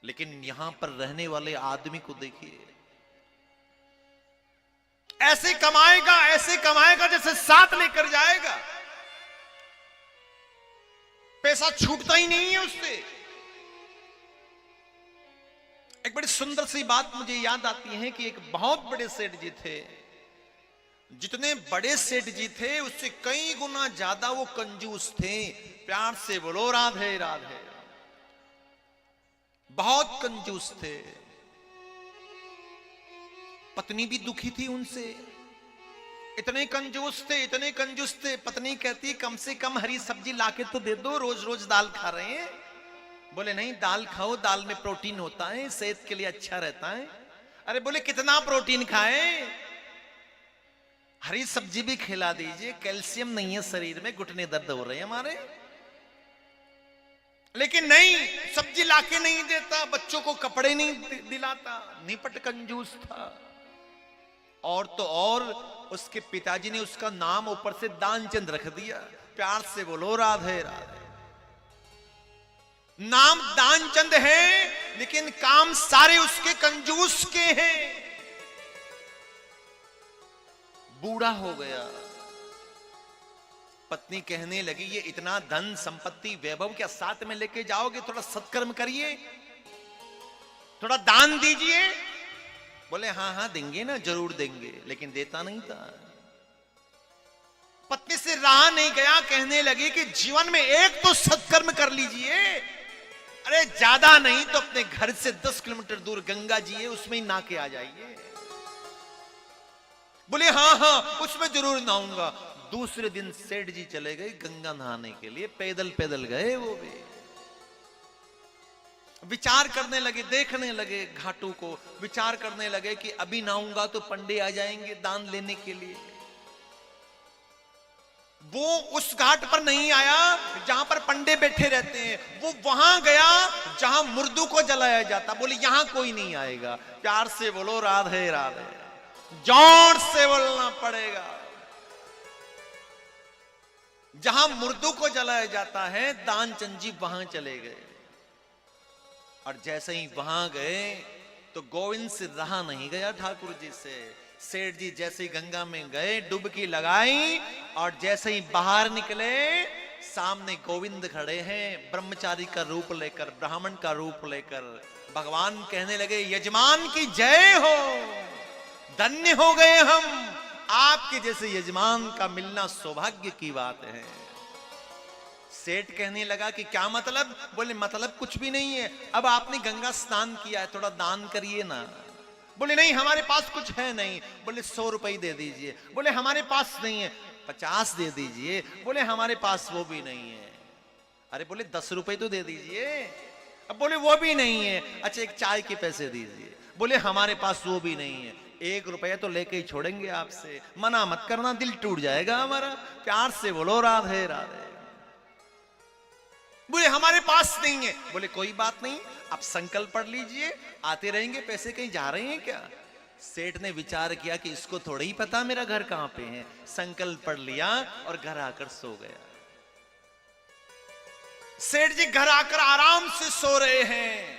लेकिन यहां पर रहने वाले आदमी को देखिए, ऐसे कमाएगा जैसे साथ लेकर जाएगा, पैसा छूटता ही नहीं है उससे। एक बड़ी सुंदर सी बात मुझे याद आती है कि एक बहुत बड़े सेठ जी थे, जितने बड़े सेठ जी थे उससे कई गुना ज्यादा वो कंजूस थे। प्यार से बोलो राधे राधे। बहुत कंजूस थे, पत्नी भी दुखी थी उनसे, इतने कंजूस थे। पत्नी कहती कम से कम हरी सब्जी लाके तो दे दो, रोज रोज दाल खा रहे हैं। बोले नहीं, दाल खाओ, दाल में प्रोटीन होता है, सेहत के लिए अच्छा रहता है। अरे बोले कितना प्रोटीन खाएं, हरी सब्जी भी खिला दीजिए, कैल्शियम नहीं है शरीर में, घुटने दर्द हो रहे हैं हमारे। लेकिन नहीं, सब्जी लाके नहीं देता, बच्चों को कपड़े नहीं दिलाता, निपट कंजूस था। और तो और उसके पिताजी ने उसका नाम ऊपर से दानचंद रख दिया। प्यार से बोलो राधे राधे। नाम दानचंद है लेकिन काम सारे उसके कंजूस के हैं। बूढ़ा हो गया, पत्नी कहने लगी ये इतना धन संपत्ति वैभव क्या साथ में लेके जाओगे, थोड़ा सत्कर्म करिए, थोड़ा दान दीजिए। बोले हाँ हाँ देंगे ना, जरूर देंगे, लेकिन देता नहीं था। पत्नी से रहा नहीं गया, कहने लगी कि जीवन में एक तो सत्कर्म कर लीजिए, अरे ज्यादा नहीं तो अपने घर से 10 किलोमीटर दूर गंगा जी है, उसमें ही नहा के आ जाइए। बोले हाँ हाँ उसमें जरूर नहाऊंगा। दूसरे दिन सेठ जी चले गए गंगा नहाने के लिए, पैदल पैदल गए। वो भी विचार करने लगे, देखने लगे घाटों को, विचार करने लगे कि अभी नहाऊंगा तो पंडे आ जाएंगे दान लेने के लिए। वो उस घाट पर नहीं आया जहां पर पंडे बैठे रहते हैं, वो वहां गया जहां मुर्दों को जलाया जाता। बोले यहां कोई नहीं आएगा। प्यार से बोलो राधे राधे, जोर से बोलना पड़ेगा। जहां मुर्दों को जलाया जाता है, दानचंद जी वहां चले गए। और जैसे ही वहां गए तो गोविंद से रहा नहीं गया ठाकुर जी से। सेठ जी जैसे ही गंगा में गए, डुबकी लगाई, और जैसे ही बाहर निकले सामने गोविंद खड़े हैं, ब्रह्मचारी का रूप लेकर, ब्राह्मण का रूप लेकर। भगवान कहने लगे यजमान की जय हो, धन्य हो गए हम, आपके जैसे यजमान का मिलना सौभाग्य की बात है। सेठ कहने लगा कि क्या मतलब? बोले मतलब कुछ भी नहीं है, अब आपने गंगा स्नान किया है, थोड़ा दान करिए ना। बोले नहीं हमारे पास कुछ है नहीं। बोले 100 रुपए दे दीजिए। बोले हमारे पास नहीं है। 50 दे दीजिए। बोले हमारे पास वो भी नहीं है। अरे बोले 10 रुपए तो दे दीजिए। अब बोले वो भी नहीं है। अच्छा एक चाय के पैसे दीजिए। बोले हमारे पास वो भी नहीं है। 1 रुपया तो लेके ही छोड़ेंगे आपसे, मना मत करना, दिल टूट जाएगा हमारा। प्यार से बोलो राधे राधे। बोले हमारे पास नहीं है। बोले कोई बात नहीं, आप संकल्प पढ़ लीजिए, आते रहेंगे पैसे, कहीं जा रहे हैं क्या? सेठ ने विचार किया कि इसको थोड़ा ही पता मेरा घर कहां पे है। संकल्प पढ़ लिया और घर आकर सो गया। सेठ जी घर आकर आराम से सो रहे हैं।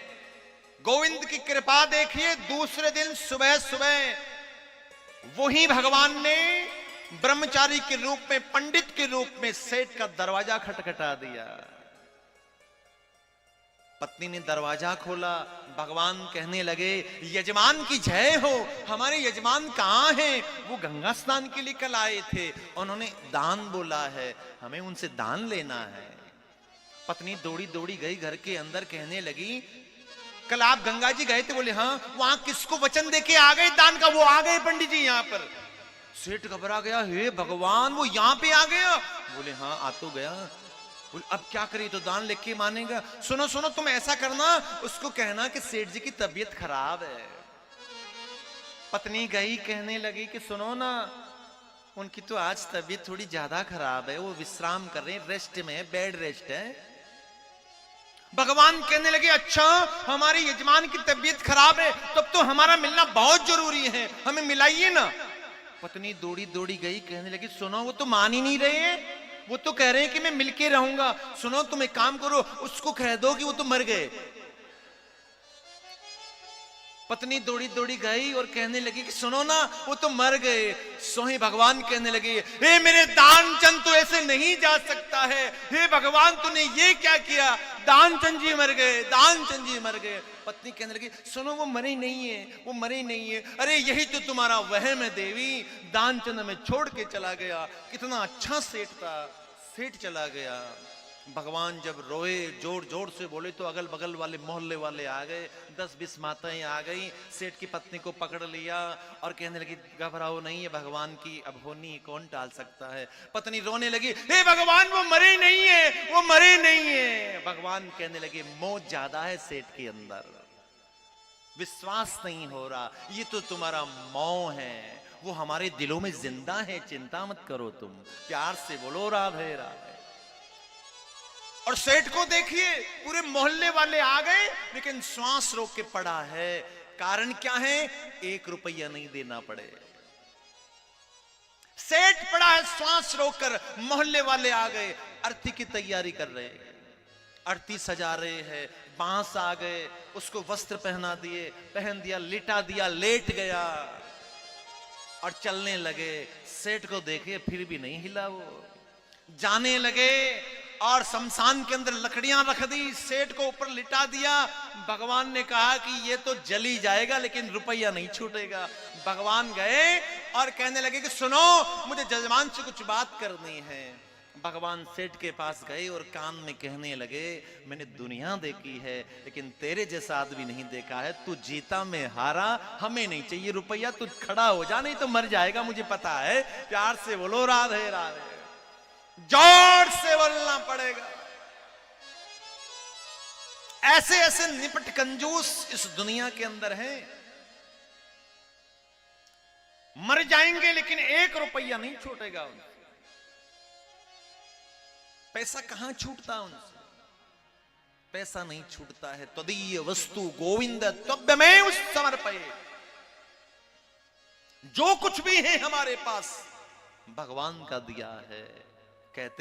गोविंद की कृपा देखिए, दूसरे दिन सुबह सुबह वही भगवान ने ब्रह्मचारी के रूप में, पंडित के रूप में सेठ का दरवाजा खटखटा दिया। पत्नी ने दरवाजा खोला, भगवान कहने लगे यजमान की जय हो, हमारे यजमान कहां हैं? वो गंगा स्नान के लिए कल आए थे, उन्होंने दान बोला है, हमें उनसे दान लेना है। पत्नी दौड़ी दौड़ी गई घर के अंदर, कहने लगी कल आप गंगा जी गए थे? बोले हाँ। वहां किसको वचन देके आ गए दान का? वो आ गए पंडित जी यहाँ पर। सेठ घबरा गया, हे भगवान वो यहाँ पे आ गया? बोले हाँ आ तो गया। बोले अब क्या करिए? तो दान लेके मानेगा। सुनो सुनो, तुम ऐसा करना, उसको कहना कि सेठ जी की तबीयत खराब है। पत्नी गई, कहने लगी कि सुनो ना, उनकी तो आज तबीयत थोड़ी ज्यादा खराब है, वो विश्राम कर रहे हैं, रेस्ट में है, बेड रेस्ट है। भगवान कहने लगे अच्छा हमारे यजमान की तबीयत खराब है, तब तो हमारा मिलना बहुत जरूरी है, हमें मिलाइए ना। पत्नी दौड़ी दौड़ी गई, कहने लगी सुनो वो तो मान ही नहीं रहे, वो तो कह रहे हैं कि मैं मिलके रहूंगा। सुनो तुम एक काम करो, उसको कह दो कि वो तो मर गए। पत्नी दौड़ी दौड़ी गई और कहने लगी कि सुनो ना, वो तो मर गए। सोही भगवान कहने लगे, हे मेरे दानचंद, तू ऐसे नहीं जा सकता है। हे भगवान, तूने ये क्या किया? दानचंद जी मर गए, दानचंद जी मर गए। पत्नी कहने लगी, सुनो, वो मरे नहीं है, वो मरे नहीं है। अरे यही तो तुम्हारा वहम है देवी, दानचंद हमें छोड़ के चला गया। कितना अच्छा सेठ था, सेठ चला गया। भगवान जब रोए, जोर जोर से बोले, तो अगल बगल वाले मोहल्ले वाले आ गए, 10-20 माताएं आ गई। सेठ की पत्नी को पकड़ लिया और कहने लगी, घबराओ नहीं, है भगवान की अब होनी कौन टाल सकता है। पत्नी रोने लगी, हे भगवान, वो मरे नहीं है, वो मरे नहीं है। भगवान कहने लगे, मौत ज्यादा है सेठ के अंदर, विश्वास नहीं हो रहा, ये तो तुम्हारा मोह है, वो हमारे दिलों में जिंदा है, चिंता मत करो तुम। प्यार से बोलो राधे राधे। और सेठ को देखिए, पूरे मोहल्ले वाले आ गए, लेकिन श्वास रोक के पड़ा है। कारण क्या है? 1 रुपया नहीं देना पड़े। सेठ पड़ा है श्वास रोककर। मोहल्ले वाले आ गए, अर्थी की तैयारी कर रहे, अर्थी सजा रहे हैं। बांस आ गए, उसको वस्त्र पहना दिए, पहन दिया, लिटा दिया, लेट गया और चलने लगे। सेठ को देखे, फिर भी नहीं हिला वो। जाने लगे और शमशान के अंदर लकड़ियां रख दी, सेठ को ऊपर लिटा दिया। भगवान ने कहा कि ये तो जली जाएगा, लेकिन रुपया नहीं छूटेगा। भगवान गए और कहने लगे कि सुनो, मुझे जजमान से कुछ बात करनी है। भगवान सेठ के पास गए और कान में कहने लगे, मैंने दुनिया देखी है, लेकिन तेरे जैसा आदमी नहीं देखा है। तू जीता, मैं हारा, हमें नहीं चाहिए रुपया, तू खड़ा हो जा, नहीं तो मर जाएगा, मुझे पता है। प्यार से बोलो राधे राधे, जोर से बोलना पड़ेगा। ऐसे ऐसे निपट कंजूस इस दुनिया के अंदर हैं, मर जाएंगे लेकिन 1 रुपया नहीं छूटेगा उनसे। पैसा कहां छूटता उनसे? पैसा नहीं छूटता है। त्वदीय वस्तु गोविंद त्वमेव समर्पये। जो कुछ भी है हमारे पास, भगवान का दिया है। कहते